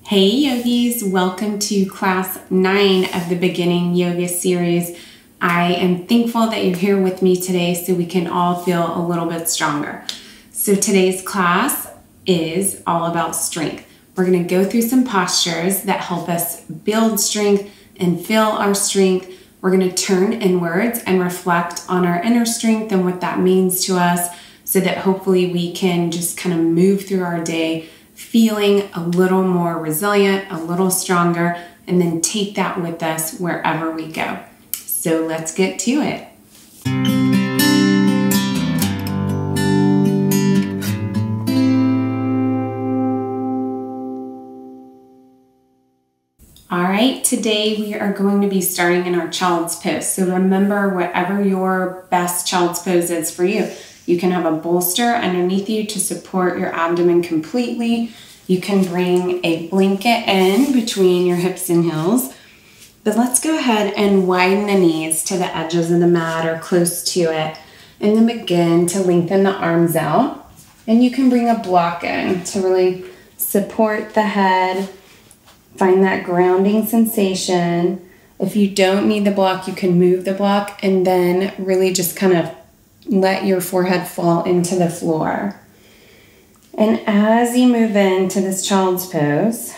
Hey yogis, welcome to class 9 of the beginning yoga series. I am thankful that you're here with me today so we can all feel a little bit stronger. So today's class is all about strength. We're going to go through some postures that help us build strength and feel our strength. We're going to turn inwards and reflect on our inner strength and what that means to us so that hopefully we can just kind of move through our day feeling a little more resilient, a little stronger, and then take that with us wherever we go. So let's get to it. All right, today we are going to be starting in our child's pose. So remember, whatever your best child's pose is for you. You can have a bolster underneath you to support your abdomen completely. You can bring a blanket in between your hips and heels. But let's go ahead and widen the knees to the edges of the mat or close to it. And then begin to lengthen the arms out. And you can bring a block in to really support the head. Find that grounding sensation. If you don't need the block, you can move the block and then really just kind of let your forehead fall into the floor. And as you move into this child's pose,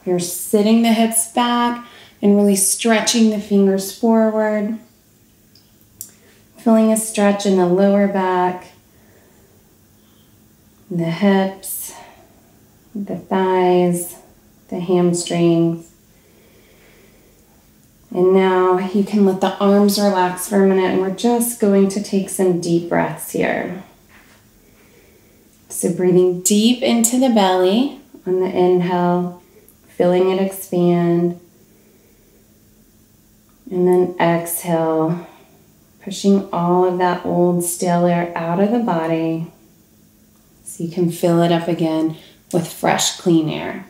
you're sitting the hips back and really stretching the fingers forward. Feeling a stretch in the lower back, the hips, the thighs, the hamstrings. And now you can let the arms relax for a minute, and we're just going to take some deep breaths here. So breathing deep into the belly on the inhale, feeling it expand. And then exhale, pushing all of that old stale air out of the body so you can fill it up again with fresh, clean air.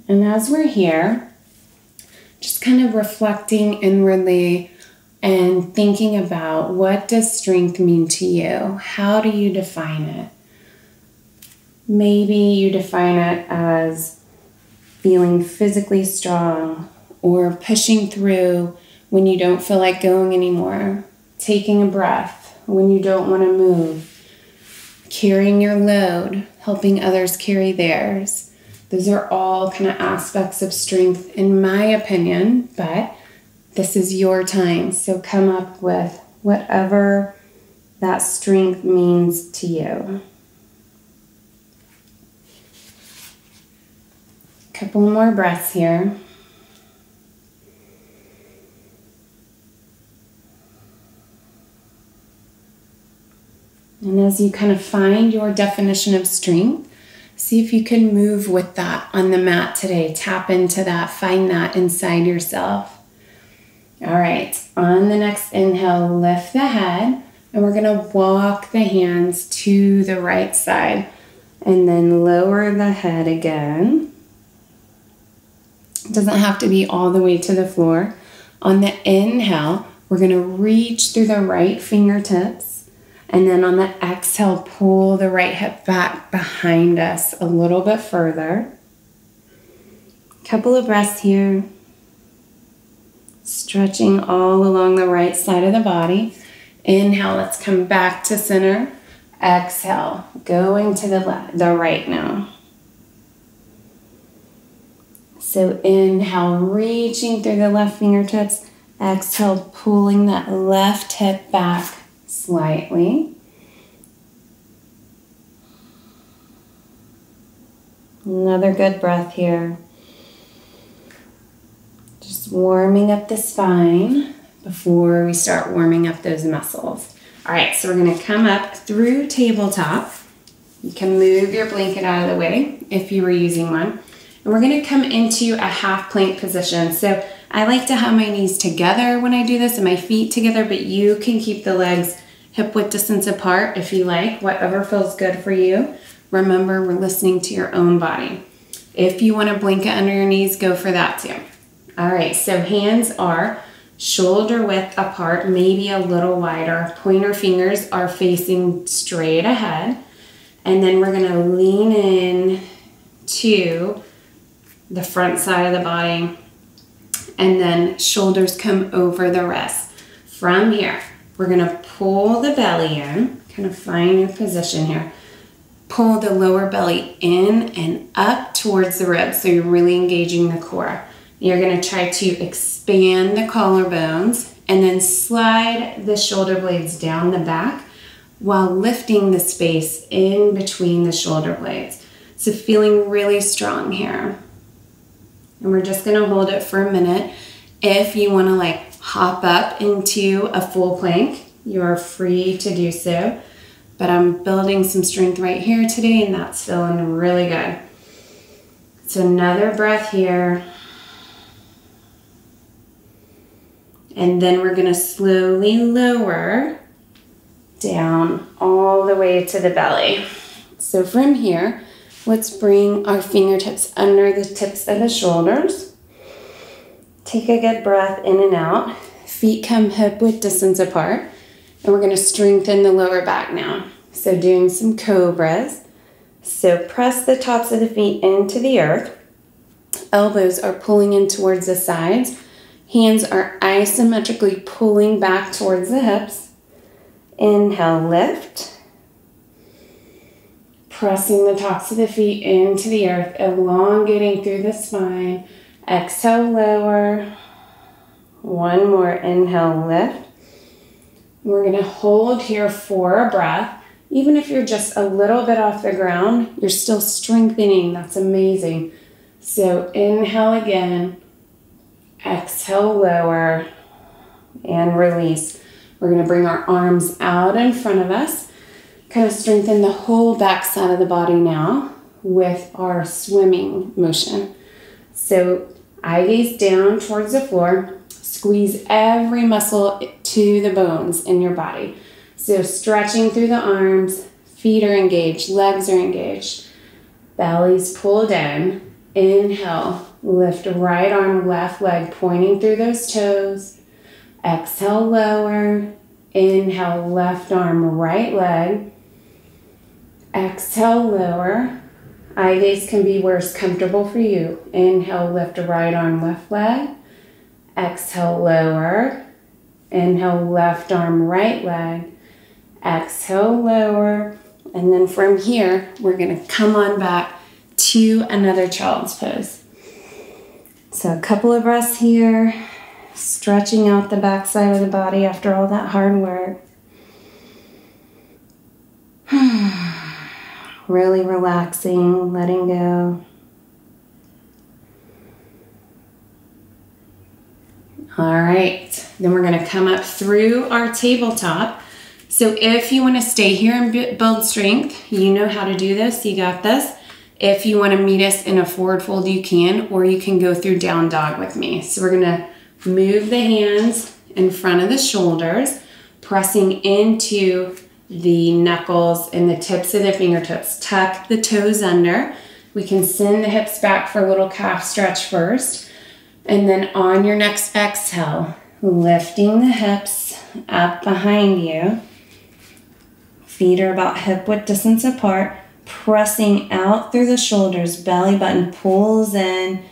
And as we're here, just kind of reflecting inwardly and thinking about, what does strength mean to you? How do you define it? Maybe you define it as feeling physically strong or pushing through when you don't feel like going anymore, taking a breath when you don't want to move, carrying your load, helping others carry theirs. Those are all kind of aspects of strength in my opinion, but this is your time. So come up with whatever that strength means to you. A couple more breaths here. And as you kind of find your definition of strength, see if you can move with that on the mat today. Tap into that. Find that inside yourself. All right. On the next inhale, lift the head. And we're going to walk the hands to the right side. And then lower the head again. It doesn't have to be all the way to the floor. On the inhale, we're going to reach through the right fingertips. And then on the exhale, pull the right hip back behind us a little bit further. Couple of breaths here. Stretching all along the right side of the body. Inhale, let's come back to center. Exhale, going to the right now. So inhale, reaching through the left fingertips. Exhale, pulling that left hip back slightly. Another good breath here. Just warming up the spine before we start warming up those muscles. All right, so we're going to come up through tabletop. You can move your blanket out of the way if you were using one. And we're going to come into a half plank position. So I like to have my knees together when I do this and my feet together, but you can keep the legs hip width distance apart if you like, whatever feels good for you. Remember, we're listening to your own body. If you want a blanket under your knees, go for that too. All right, so hands are shoulder width apart, maybe a little wider. Pointer fingers are facing straight ahead. And then we're gonna lean in to the front side of the body, and then shoulders come over the wrists. From here, we're gonna pull the belly in, kind of find your position here. Pull the lower belly in and up towards the ribs, so you're really engaging the core. You're gonna try to expand the collarbones and then slide the shoulder blades down the back while lifting the space in between the shoulder blades. So feeling really strong here. And we're just gonna hold it for a minute. If you wanna like hop up into a full plank, you are free to do so. But I'm building some strength right here today, and that's feeling really good. So another breath here. And then we're gonna slowly lower down all the way to the belly. So from here, let's bring our fingertips under the tips of the shoulders. Take a good breath in and out. Feet come hip-width distance apart. And we're gonna strengthen the lower back now. So doing some cobras. So press the tops of the feet into the earth. Elbows are pulling in towards the sides. Hands are isometrically pulling back towards the hips. Inhale, lift. Pressing the tops of the feet into the earth, elongating through the spine. Exhale, lower. One more, inhale, lift. We're gonna hold here for a breath. Even if you're just a little bit off the ground, you're still strengthening. That's amazing. So inhale again, exhale, lower, and release. We're gonna bring our arms out in front of us, kind of strengthen the whole back side of the body now with our swimming motion. So eye gaze down towards the floor. Squeeze every muscle to the bones in your body. So stretching through the arms, feet are engaged, legs are engaged. Belly's pulled in. Inhale, lift right arm, left leg, pointing through those toes. Exhale, lower. Inhale, left arm, right leg. Exhale, lower. Eye gaze can be where it's comfortable for you. Inhale, lift right arm, left leg. Exhale, lower. Inhale, left arm, right leg. Exhale, lower. And then from here, we're gonna come on back to another child's pose. So a couple of breaths here, stretching out the back side of the body after all that hard work. Really relaxing, letting go. All right, then we're gonna come up through our tabletop. So if you wanna stay here and build strength, you know how to do this, you got this. If you wanna meet us in a forward fold, you can, or you can go through down dog with me. So we're gonna move the hands in front of the shoulders, pressing into the knuckles and the tips of the fingertips. Tuck the toes under. We can send the hips back for a little calf stretch first. And then on your next exhale, lifting the hips up behind you. Feet are about hip-width distance apart. Pressing out through the shoulders. Belly button pulls in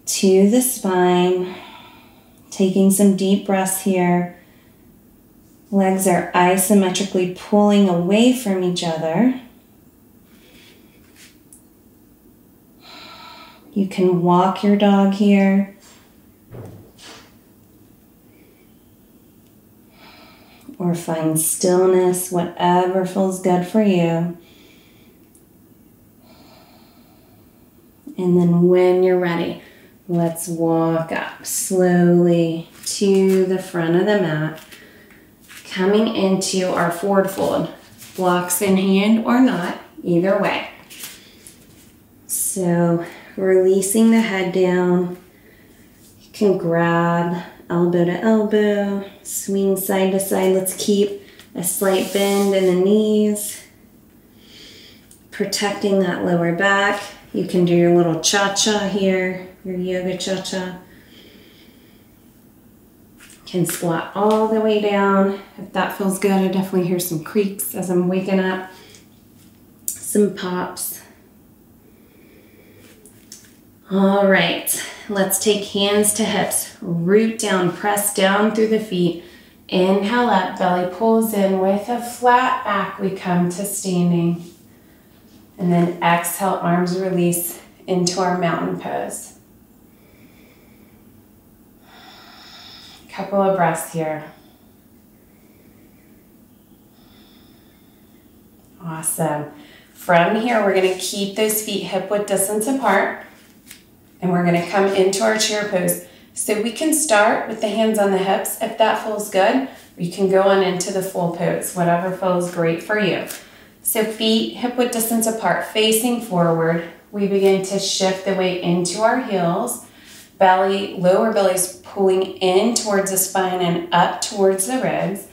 to the spine. Taking some deep breaths here. Legs are isometrically pulling away from each other. You can walk your dog here. Or find stillness, whatever feels good for you. And then when you're ready, let's walk up slowly to the front of the mat, coming into our forward fold, blocks in hand or not, either way. So releasing the head down, you can grab elbow to elbow, swing side to side. Let's keep a slight bend in the knees, protecting that lower back. You can do your little cha-cha here, your yoga cha-cha. Can squat all the way down. If that feels good, I definitely hear some creaks as I'm waking up. some pops. All right, let's take hands to hips, root down, press down through the feet. Inhale up, belly pulls in. With a flat back, we come to standing. And then exhale, arms release into our mountain pose. Couple of breaths here. Awesome. From here, we're going to keep those feet hip-width distance apart. And we're going to come into our chair pose. So we can start with the hands on the hips if that feels good. You can go on into the full pose, whatever feels great for you. So feet hip-width distance apart, facing forward. We begin to shift the weight into our heels. Belly, lower belly's pulling in towards the spine and up towards the ribs.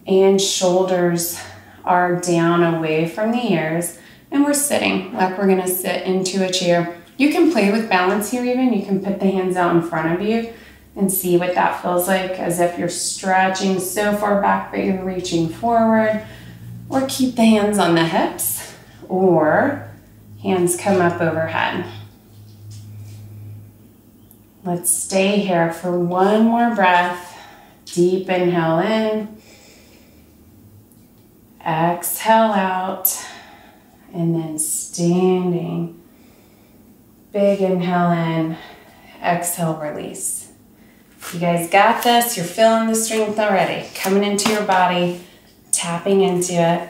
And shoulders are down away from the ears. And we're sitting like we're gonna sit into a chair. You can play with balance here even. You can put the hands out in front of you and see what that feels like, as if you're stretching so far back that you're reaching forward. Or keep the hands on the hips, or hands come up overhead. Let's stay here for one more breath. Deep inhale in. Exhale out. And then standing. Big inhale in. Exhale, release. You guys got this. You're feeling the strength already. Coming into your body. Tapping into it.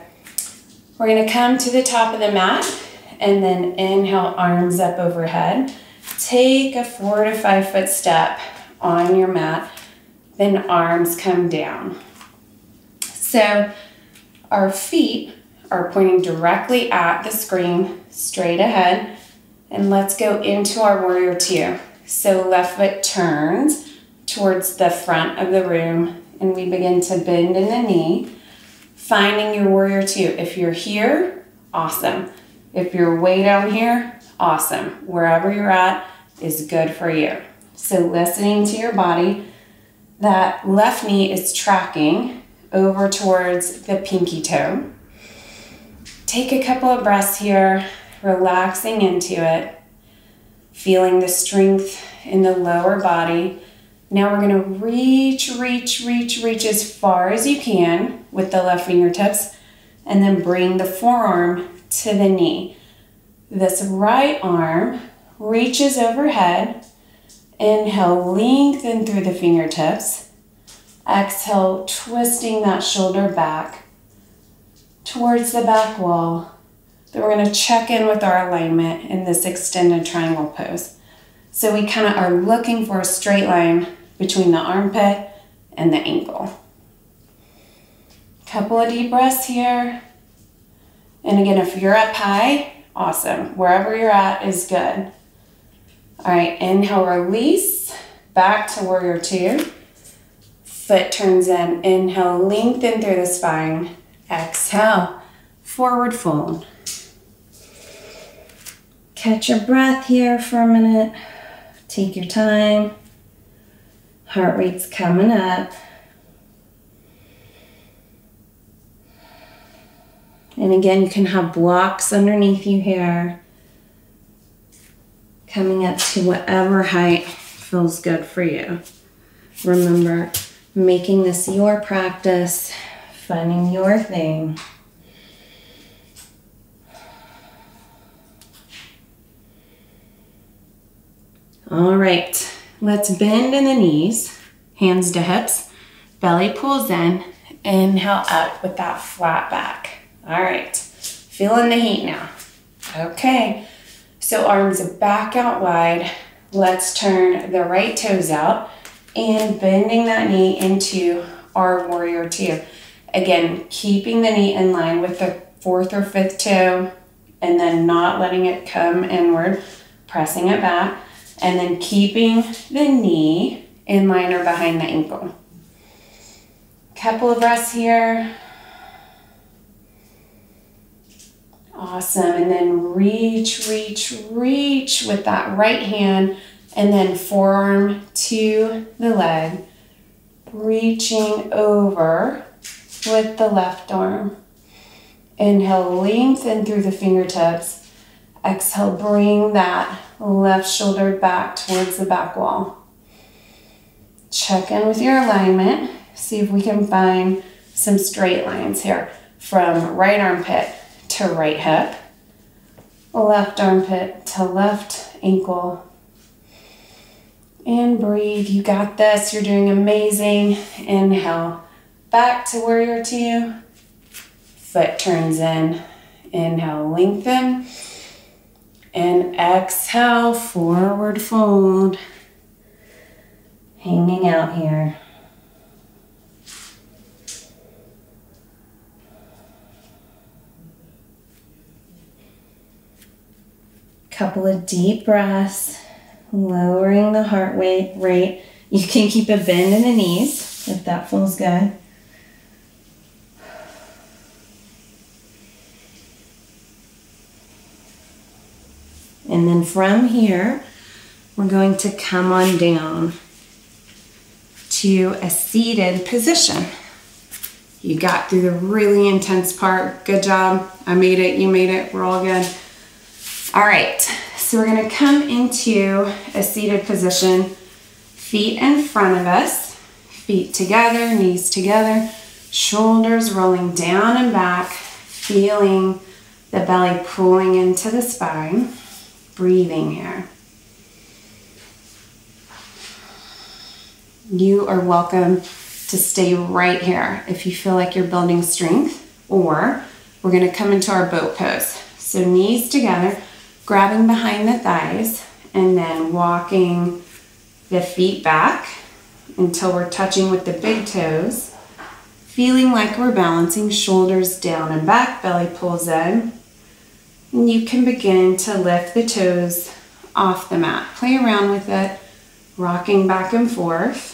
We're going to come to the top of the mat and then inhale, arms up overhead. Take a 4 to 5 foot step on your mat, then arms come down. So our feet are pointing directly at the screen, straight ahead, and let's go into our warrior two. So left foot turns towards the front of the room and we begin to bend in the knee. Finding your warrior two. If you're here, awesome. If you're way down here, awesome. Wherever you're at is good for you. So listening to your body, that left knee is tracking over towards the pinky toe. Take a couple of breaths here, relaxing into it, feeling the strength in the lower body. Now we're going to reach as far as you can with the left fingertips, and then bring the forearm to the knee. This right arm reaches overhead. Inhale, lengthen through the fingertips. Exhale, twisting that shoulder back towards the back wall. Then we're going to check in with our alignment in this extended triangle pose. So we kind of are looking for a straight line between the armpit and the ankle. Couple of deep breaths here. And again, if you're up high, awesome. Wherever you're at is good. All right, inhale, release. Back to warrior two. Foot turns in. Inhale, lengthen through the spine. Exhale, forward fold. Catch your breath here for a minute. Take your time. Heart rate's coming up. And again, you can have blocks underneath you here. Coming up to whatever height feels good for you. Remember, making this your practice, finding your thing. All right. Let's bend in the knees, hands to hips, belly pulls in, inhale up with that flat back. All right, feeling the heat now. Okay, so arms back out wide. Let's turn the right toes out and bending that knee into our warrior two. Again, keeping the knee in line with the 4th or 5th toe and then not letting it come inward, pressing it back. And then keeping the knee in line or behind the ankle. Couple of breaths here. Awesome. And then reach with that right hand and then forearm to the leg. Reaching over with the left arm. Inhale, lengthen through the fingertips. Exhale, bring that left shoulder back towards the back wall. Check in with your alignment. See if we can find some straight lines here from right armpit to right hip, left armpit to left ankle. And breathe. You got this. You're doing amazing. Inhale, back to warrior two. Foot turns in. Inhale, lengthen. And exhale, forward fold. Hanging out here. Couple of deep breaths, lowering the heart rate. You can keep a bend in the knees if that feels good. And then from here, we're going to come on down to a seated position. You got through the really intense part. Good job. I made it. You made it. We're all good. All right. So we're going to come into a seated position. Feet in front of us. Feet together, knees together. Shoulders rolling down and back. Feeling the belly pulling into the spine. Breathing here. You are welcome to stay right here if you feel like you're building strength, or we're going to come into our boat pose. So knees together, grabbing behind the thighs, and then walking the feet back until we're touching with the big toes, feeling like we're balancing, shoulders down and back, belly pulls in. And you can begin to lift the toes off the mat. Play around with it, rocking back and forth.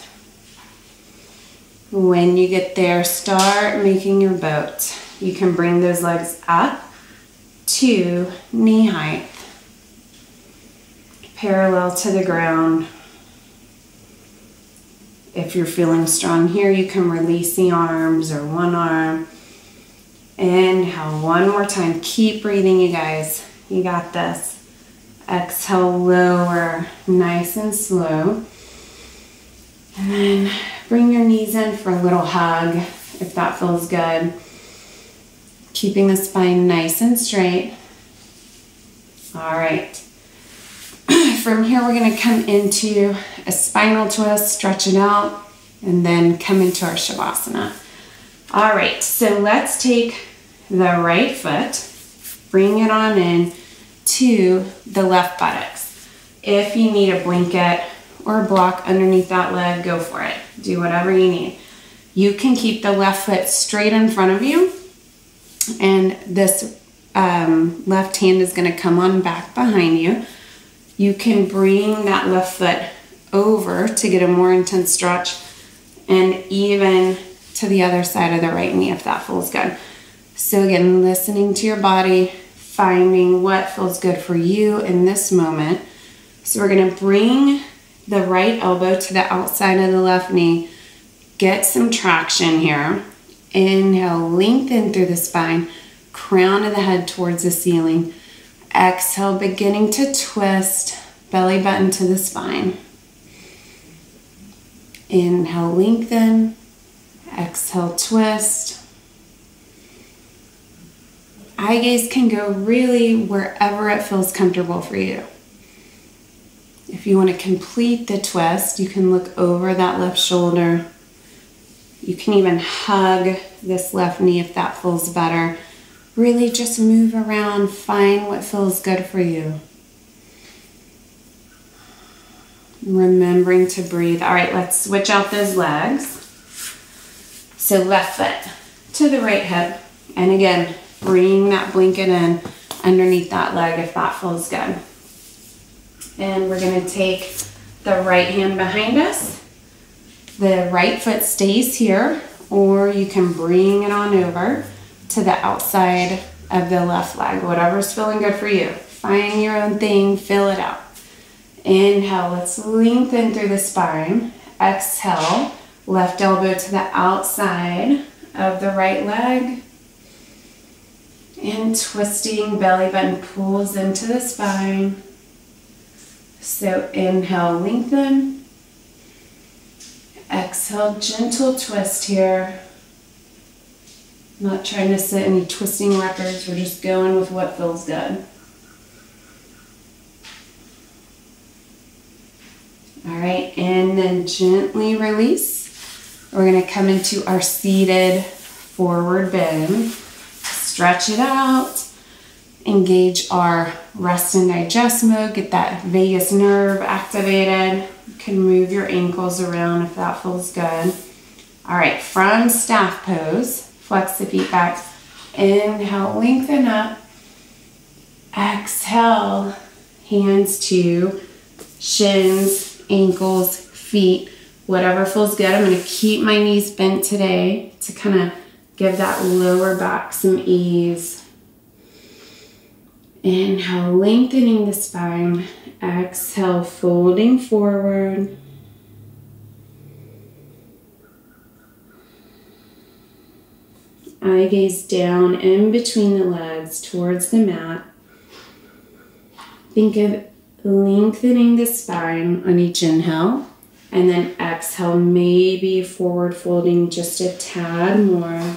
When you get there, start making your boat. You can bring those legs up to knee height, parallel to the ground. If you're feeling strong here, you can release the arms or one arm. Inhale, one more time. Keep breathing, you guys. You got this. Exhale, lower, nice and slow. And then bring your knees in for a little hug, if that feels good. Keeping the spine nice and straight. All right. From here, we're going to come into a spinal twist, stretch it out, and then come into our Shavasana. All right, so let's take the right foot, bring it on in to the left buttocks. If you need a blanket or a block underneath that leg, go for it. Do whatever you need. You can keep the left foot straight in front of you, and this left hand is going to come on back behind you. You can bring that left foot over to get a more intense stretch, and even to the other side of the right knee if that feels good. So again, listening to your body, finding what feels good for you in this moment. So we're going to bring the right elbow to the outside of the left knee. Get some traction here. Inhale, lengthen through the spine, crown of the head towards the ceiling. Exhale, beginning to twist, belly button to the spine. Inhale, lengthen. Exhale, twist. Eye gaze can go really wherever it feels comfortable for you. If you want to complete the twist, you can look over that left shoulder. You can even hug this left knee if that feels better. Really just move around, find what feels good for you. Remembering to breathe. All right, let's switch out those legs. So left foot to the right hip. And again, bring that blanket in underneath that leg if that feels good. And we're going to take the right hand behind us. The right foot stays here, or you can bring it on over to the outside of the left leg, whatever's feeling good for you. Find your own thing, fill it out. Inhale, let's lengthen through the spine. Exhale, left elbow to the outside of the right leg. And twisting, belly button pulls into the spine. So inhale, lengthen. Exhale, gentle twist here. Not trying to set any twisting records. We're just going with what feels good. All right, and then gently release. We're going to come into our seated forward bend. Stretch it out. Engage our rest and digest mode. Get that vagus nerve activated. You can move your ankles around if that feels good. All right, from staff pose, flex the feet back. Inhale, lengthen up. Exhale, hands to shins, ankles, feet, whatever feels good. I'm going to keep my knees bent today to kind of give that lower back some ease. Inhale, lengthening the spine. Exhale, folding forward. Eye gaze down in between the legs towards the mat. Think of lengthening the spine on each inhale, and then exhale, maybe forward folding just a tad more.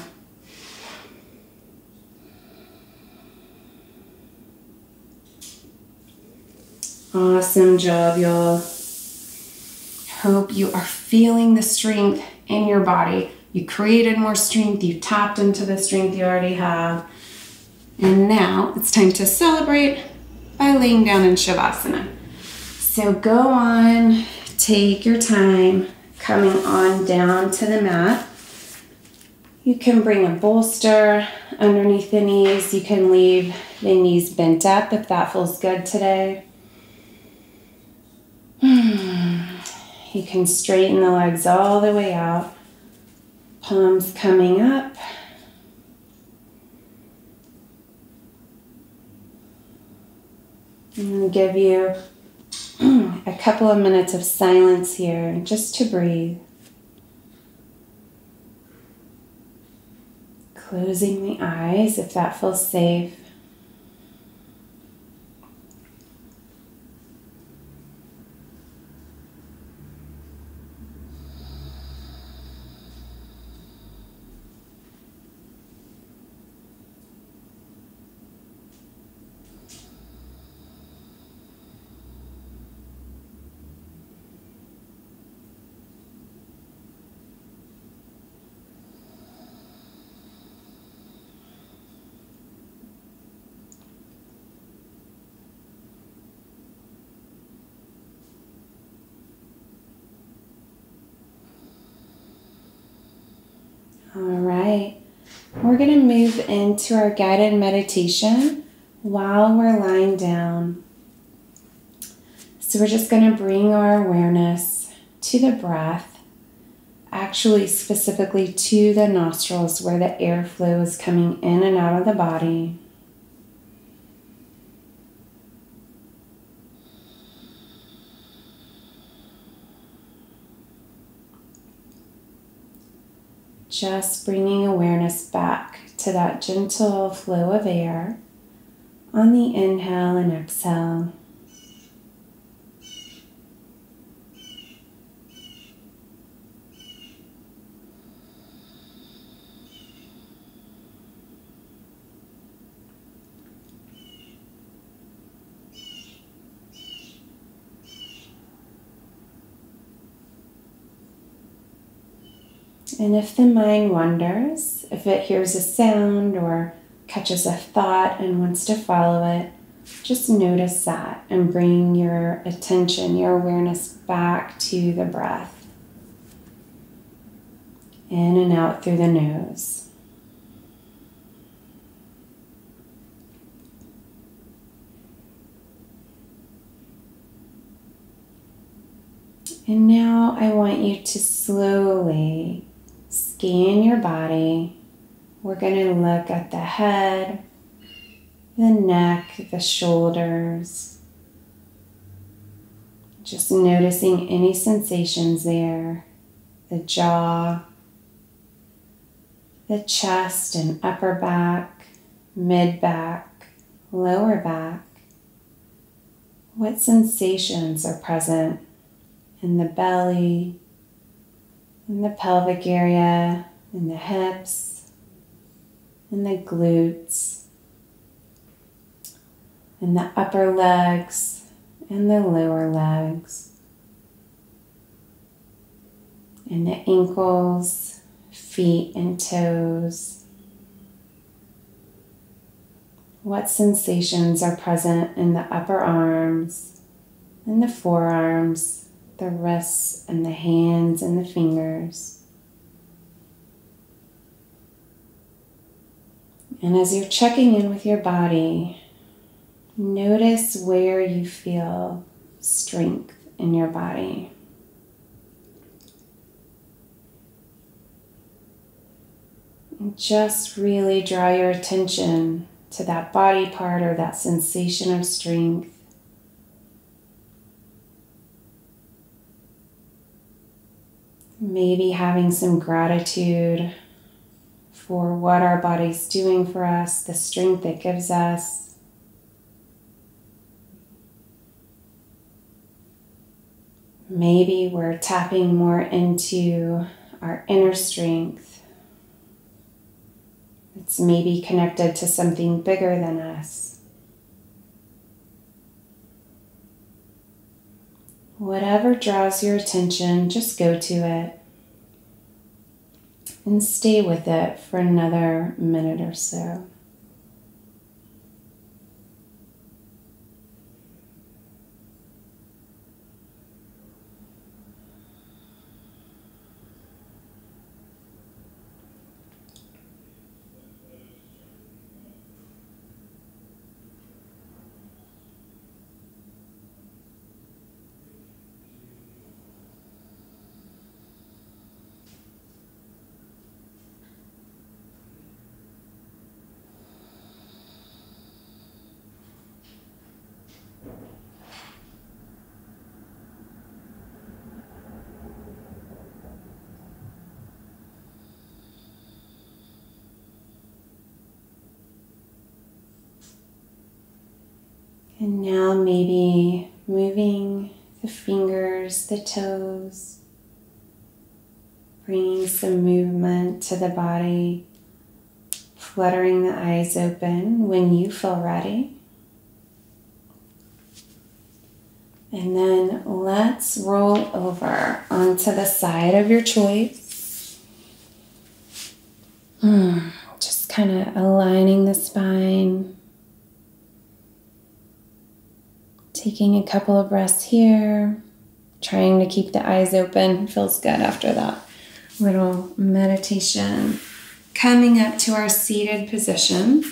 Awesome job, y'all. Hope you are feeling the strength in your body. You created more strength, you tapped into the strength you already have. And now it's time to celebrate by laying down in Shavasana. So go on, take your time coming on down to the mat. You can bring a bolster underneath the knees. You can leave the knees bent up if that feels good today. You can straighten the legs all the way out. Palms coming up. I'm going to give you a couple of minutes of silence here just to breathe. Closing the eyes if that feels safe. All right, we're going to move into our guided meditation while we're lying down. So we're just going to bring our awareness to the breath, actually specifically to the nostrils where the airflow is coming in and out of the body. Just bringing awareness back to that gentle flow of air on the inhale and exhale. And if the mind wanders, if it hears a sound or catches a thought and wants to follow it, just notice that and bring your attention, your awareness back to the breath. In and out through the nose. And now I want you to slowly scan your body. We're going to look at the head, the neck, the shoulders. Just noticing any sensations there. The jaw, the chest and upper back, mid-back, lower back. What sensations are present in the belly, in the pelvic area, in the hips, in the glutes, in the upper legs, and the lower legs, in the ankles, feet, and toes. What sensations are present in the upper arms, in the forearms, the wrists, and the hands, and the fingers. And as you're checking in with your body, notice where you feel strength in your body. And just really draw your attention to that body part or that sensation of strength. Maybe having some gratitude for what our body's doing for us, the strength it gives us. Maybe we're tapping more into our inner strength. It's maybe connected to something bigger than us. Whatever draws your attention, just go to it and stay with it for another minute or so. And now maybe moving the fingers, the toes, bringing some movement to the body, fluttering the eyes open when you feel ready. And then let's roll over onto the side of your choice. Just kind of aligning the spine. Taking a couple of breaths here, trying to keep the eyes open. Feels good after that little meditation. Coming up to our seated position.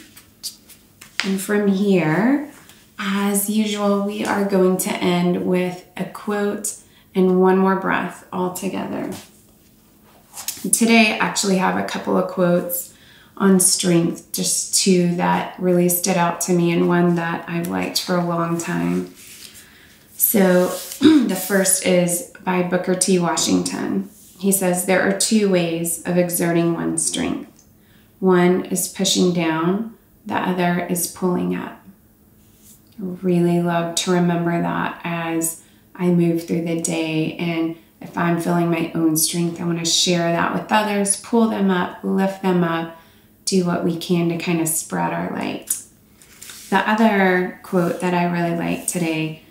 And from here, as usual, we are going to end with a quote and one more breath all together. And today, I actually have a couple of quotes on strength, just two that really stood out to me and one that I've liked for a long time. So the first is by Booker T. Washington. He says, there are two ways of exerting one's strength. One is pushing down, the other is pulling up. I really love to remember that as I move through the day, and if I'm feeling my own strength, I want to share that with others, pull them up, lift them up, do what we can to kind of spread our light. The other quote that I really like today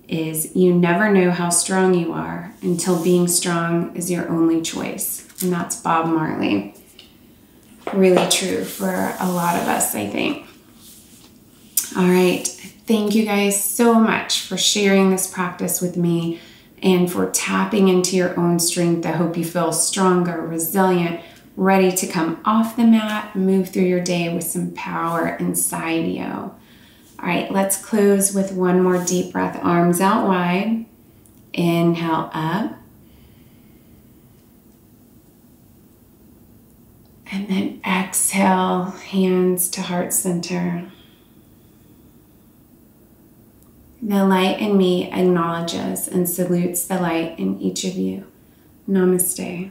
is, you never know how strong you are until being strong is your only choice. And that's Bob Marley. Really true for a lot of us, I think. All right. Thank you guys so much for sharing this practice with me and for tapping into your own strength. I hope you feel stronger, resilient, ready to come off the mat, move through your day with some power inside you. All right, let's close with one more deep breath, arms out wide. Inhale up. And then exhale, hands to heart center. The light in me acknowledges and salutes the light in each of you. Namaste.